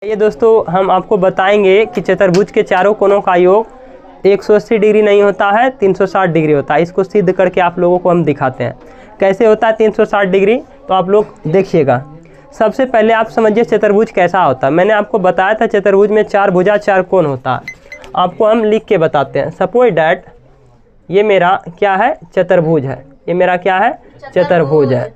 ये दोस्तों हम आपको बताएंगे कि चतुर्भुज के चारों कोनों का योग 180 डिग्री नहीं होता है, 360 डिग्री होता है। इसको सिद्ध करके आप लोगों को हम दिखाते हैं कैसे होता है 360 डिग्री। तो आप लोग देखिएगा। सबसे पहले आप समझिए चतुर्भुज कैसा होता है। मैंने आपको बताया था चतुर्भुज में चार भुजा चार कोण होता है। आपको हम लिख के बताते हैं। सपोज डैट ये मेरा क्या है, चतुर्भुज है। ये मेरा क्या है, चतुर्भुज है।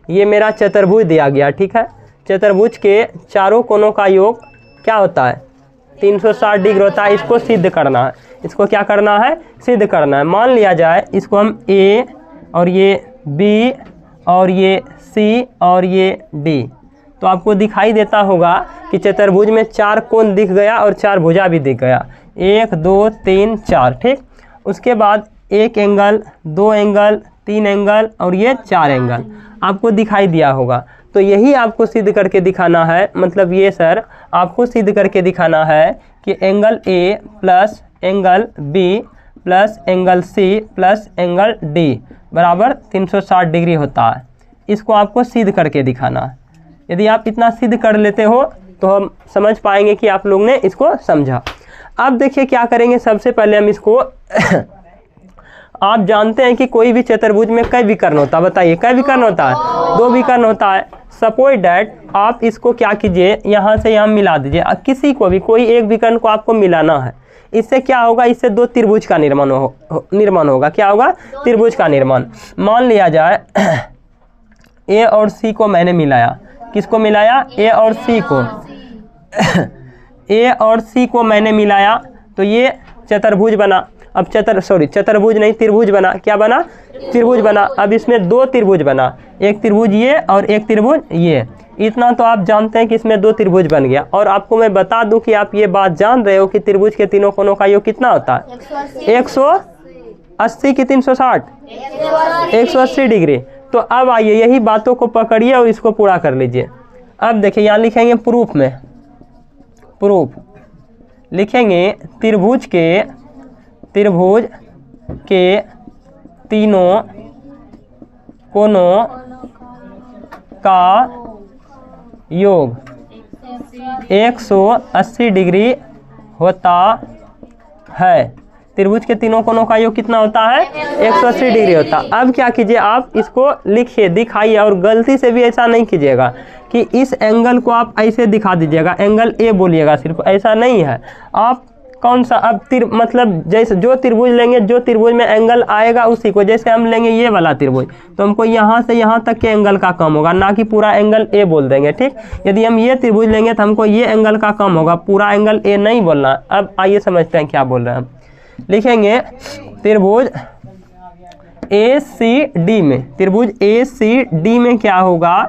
ये मेरा चतुर्भुज दिया गया, ठीक है। चतुर्भुज के चारों कोनों का योग क्या होता है, 360 डिग्री होता है। इसको सिद्ध करना है। इसको क्या करना है, सिद्ध करना है। मान लिया जाए इसको हम ए और ये बी और ये सी और ये डी। तो आपको दिखाई देता होगा कि चतुर्भुज में चार कोण दिख गया और चार भुजा भी दिख गया, 1 2 3 4, ठीक। उसके बाद एक एंगल, दो एंगल, तीन एंगल और ये चार एंगल आपको दिखाई दिया होगा। तो यही आपको सिद्ध करके दिखाना है। मतलब ये सर आपको सिद्ध करके दिखाना है कि angle A plus angle B plus angle C plus angle D बराबर 360 डिग्री होता है। इसको आपको सिद्ध करके दिखाना है। यदि आप इतना सिद्ध कर लेते हो तो हम समझ पाएंगे कि आप लोग ने इसको समझा। अब देखिए क्या करेंगे। सबसे पहले हम इसको आप जानते हैं कि कोई भी चतुर्भुज में कई विकर्ण होता है। बताइए कई विकर्ण होता है, दो विकर्ण होता है। सपोज डैट आप इसको क्या कीजिए, यहाँ से यहाँ मिला दीजिए। किसी को भी कोई एक विकर्ण को आपको मिलाना है। इससे क्या होगा, इससे दो त्रिभुज का निर्माण होगा। क्या होगा, त्रिभुज का निर्माण। मान लिया जाए ए और सी को मैंने मिलाया। किसको मिलाया, ए और सी को। ए और सी को मैंने मिलाया तो ये चतुर्भुज बना। अब चतुर्भुज नहीं, त्रिभुज बना। क्या बना, त्रिभुज बना। अब इसमें दो त्रिभुज बना, एक त्रिभुज ये और एक त्रिभुज ये। इतना तो आप जानते हैं कि इसमें दो त्रिभुज बन गया। और आपको मैं बता दूं कि आप ये बात जान रहे हो कि त्रिभुज के तीनों कोनों का योग कितना होता है, 180 की 360, 180 डिग्री। तो अब आइए यही बातों को पकड़िए और इसको पूरा कर लीजिए। अब देखिए यहाँ लिखेंगे प्रूफ में, प्रूफ लिखेंगे त्रिभुज के तीनों कोनों का योग 180 डिग्री होता है। त्रिभुज के तीनों कोनों का योग कितना होता है, 180 डिग्री होता है। अब क्या कीजिए, आप इसको लिखिए, दिखाइए। और गलती से भी ऐसा नहीं कीजिएगा कि इस एंगल को आप ऐसे दिखा दीजिएगा, एंगल ए बोलिएगा सिर्फ। ऐसा नहीं है। आप कौन सा अब मतलब जैसे जो त्रिभुज लेंगे, जो त्रिभुज में एंगल आएगा उसी को। जैसे हम लेंगे ये वाला त्रिभुज तो हमको यहाँ से यहाँ तक के एंगल का कम होगा, ना कि पूरा एंगल ए बोल देंगे, ठीक। यदि हम ये त्रिभुज लेंगे तो हमको ये एंगल का कम होगा, पूरा एंगल ए नहीं बोलना। अब आइए समझते हैं क्या बोल रहे हैं हम। लिखेंगे त्रिभुज ए सी डी में, त्रिभुज ए सी डी में क्या होगा,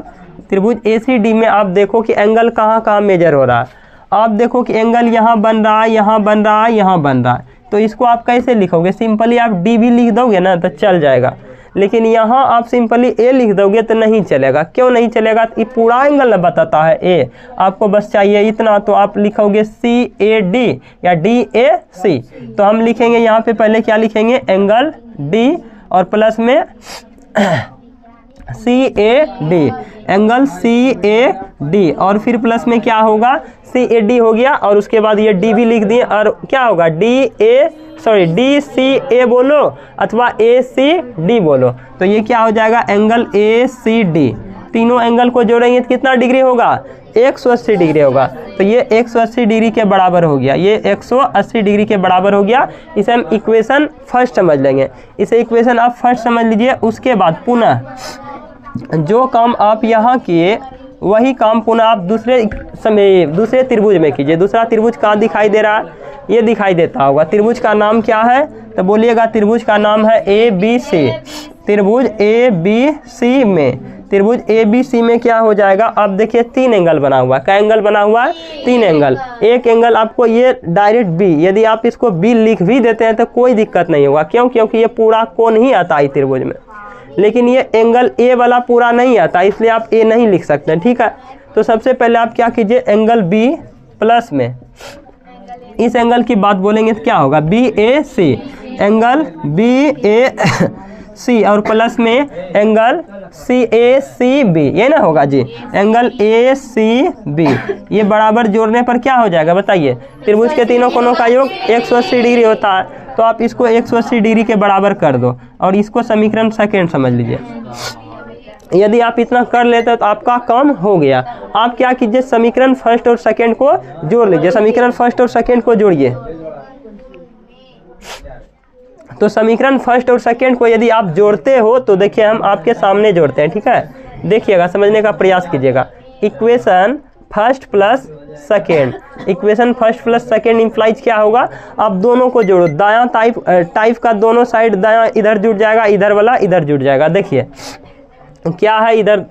त्रिभुज ए सी डी में आप देखो कि एंगल कहाँ कहाँ मेजर हो रहा है। आप देखो कि एंगल यहाँ बन रहा है, यहाँ बन रहा है, यहाँ बन रहा है। तो इसको आप कैसे लिखोगे, सिंपली आप डी भी लिख दोगे ना तो चल जाएगा। लेकिन यहाँ आप सिंपली ए लिख दोगे तो नहीं चलेगा। क्यों नहीं चलेगा, ये पूरा एंगल बताता है ए। आपको बस चाहिए इतना, तो आप लिखोगे सी ए डी या डी ए सी। तो हम लिखेंगे यहाँ पे पहले क्या लिखेंगे, एंगल डी और प्लस में C A D, angle C A D. और फिर प्लस में क्या होगा, सी ए डी हो गया। और उसके बाद ये डी भी लिख दिए। और क्या होगा, डी सी ए बोलो अथवा ए सी डी बोलो। तो ये क्या हो जाएगा, एंगल ए सी डी। तीनों एंगल को जोड़ेंगे तो कितना डिग्री होगा, 180 डिग्री होगा। तो ये 180 डिग्री के बराबर हो गया, ये 180 डिग्री के बराबर हो गया। इसे हम इक्वेशन फर्स्ट समझ लेंगे। इसे इक्वेशन आप फर्स्ट समझ लीजिए। उसके बाद पुनः जो काम आप यहाँ किए वही काम पुनः आप दूसरे त्रिभुज में कीजिए। दूसरा त्रिभुज कहाँ दिखाई दे रहा है, ये दिखाई देता होगा। त्रिभुज का नाम क्या है, तो बोलिएगा त्रिभुज का नाम है ए बी सी। त्रिभुज ए बी सी में, त्रिभुज ए बी सी में क्या हो जाएगा, अब देखिए तीन एंगल बना हुआ है। क्या एंगल बना हुआ है, तीन एंगल। एक एंगल आपको ये डायरेक्ट बी, यदि आप इसको बी लिख भी देते हैं तो कोई दिक्कत नहीं होगा। क्यों, क्योंकि ये पूरा कोण ही आता है त्रिभुज में। लेकिन ये एंगल ए वाला पूरा नहीं आता, इसलिए आप ए नहीं लिख सकते, ठीक है। तो सबसे पहले आप क्या कीजिए, एंगल बी प्लस में इस एंगल की बात बोलेंगे तो क्या होगा, बी ए सी, एंगल बी ए सी और प्लस में एंगल CACB, ये ना होगा जी, एंगल ACB, ये बराबर जोड़ने पर क्या हो जाएगा बताइए? त्रिभुज के तीनों कोणों का योग 180 डिग्री होता है, तो आप इसको 180 डिग्री के बराबर कर दो और इसको समीकरण सेकेंड समझ लीजिए। यदि आप इतना कर लेते तो आपका काम हो गया। आप क्या कीजिए, समीकरण फर्स्ट और सेकेंड को जोड़ लीजिए। समीकरण फर्स्ट और सेकेंड को जोड़िए। तो समीकरण फर्स्ट और सेकेंड को यदि आप जोड़ते हो तो देखिए हम आपके सामने जोड़ते हैं, ठीक है। देखिएगा, समझने का प्रयास कीजिएगा। Equation first plus second, equation first plus second implies क्या होगा? आप दोनों को जोड़ो, दायां टाइप का दोनों साइड, दायां इधर जुड़ जाएगा, इधर वाला इधर जुड़ जाएगा। देखिए क्या है इधर,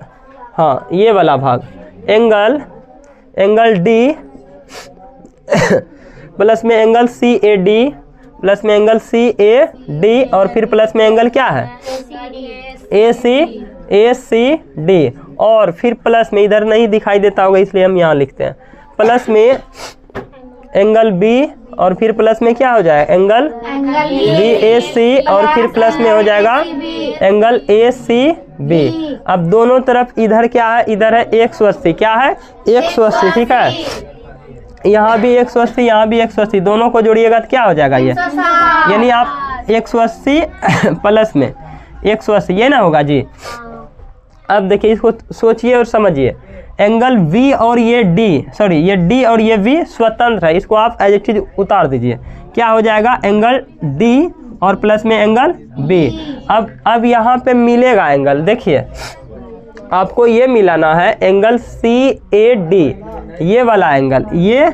हाँ ये वाला भाग, एंगल डी प्लस में एंगल CAD प्लस में एंगल CAD और फिर प्लस में एंगल क्या है ACD और फिर प्लस में, इधर नहीं दिखाई देता होगा इसलिए हम यहाँ लिखते हैं, प्लस में एंगल B और फिर प्लस में क्या हो जाएगा एंगल BAC और फिर प्लस में हो जाएगा एंगल ACB। अब दोनों तरफ इधर क्या है, इधर है 180, क्या है 180, ठीक है। यहाँ भी 180, यहाँ भी 180, दोनों को जोड़िएगा तो क्या हो जाएगा ये, यानी आप 180 प्लस में 180, ये ना होगा जी। अब देखिए इसको सोचिए और समझिए, एंगल V और ये ये D और ये V स्वतंत्र है, इसको आप एज इट इज उतार दीजिए, क्या हो जाएगा एंगल D और प्लस में एंगल B। अब यहाँ पे मिलेगा एंगल, देखिए आपको ये मिलाना है एंगल CAD, ये वाला एंगल, ये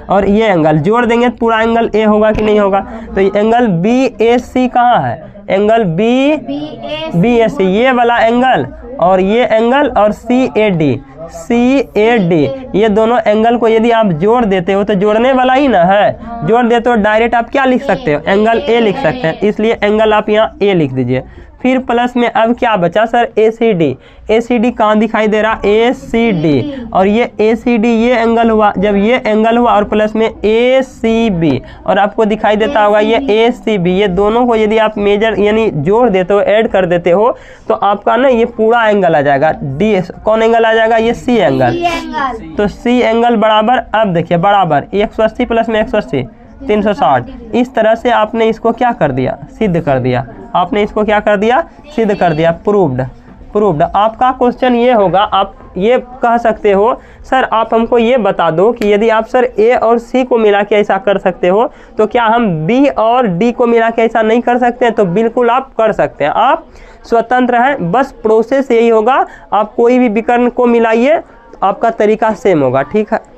और ये एंगल जोड़ देंगे तो पूरा एंगल A होगा कि नहीं होगा? तो एंगल BAC कहाँ है, एंगल BAC, ये वाला एंगल और ये एंगल और CAD, ये दोनों एंगल को यदि आप जोड़ देते हो तो जोड़ने वाला ही ना है, जोड़ देते हो डायरेक्ट आप क्या लिख सकते हो, एंगल A लिख सकते हैं, इसलिए एंगल आप यहाँ A लिख दीजिए। फिर प्लस में अब क्या बचा सर, ACD कहाँ दिखाई दे रहा, ACD और ये ACD ये एंगल हुआ, जब ये एंगल हुआ और प्लस में ACB और आपको दिखाई देता होगा ये ACB, ये दोनों को यदि आप मेजर यानी जोड़ देते हो, ऐड कर देते हो तो आपका ना ये पूरा एंगल आ जाएगा। कौन एंगल आ जाएगा, ये C एंगल। तो C एंगल बराबर, अब देखिए बराबर 180 प्लस में 180 360, इस तरह से आपने इसको क्या कर दिया, सिद्ध कर दिया। आपने इसको क्या कर दिया, सिद्ध कर दिया, प्रूव्ड। आपका क्वेश्चन ये होगा, आप ये कह सकते हो सर आप हमको ये बता दो कि यदि आप सर A और C को मिला के ऐसा कर सकते हो तो क्या हम B और D को मिला के ऐसा नहीं कर सकते हैं? तो बिल्कुल आप कर सकते हैं, आप स्वतंत्र हैं, बस प्रोसेस यही होगा, आप कोई भी विकर्ण को मिलाइए आपका तरीका सेम होगा, ठीक है।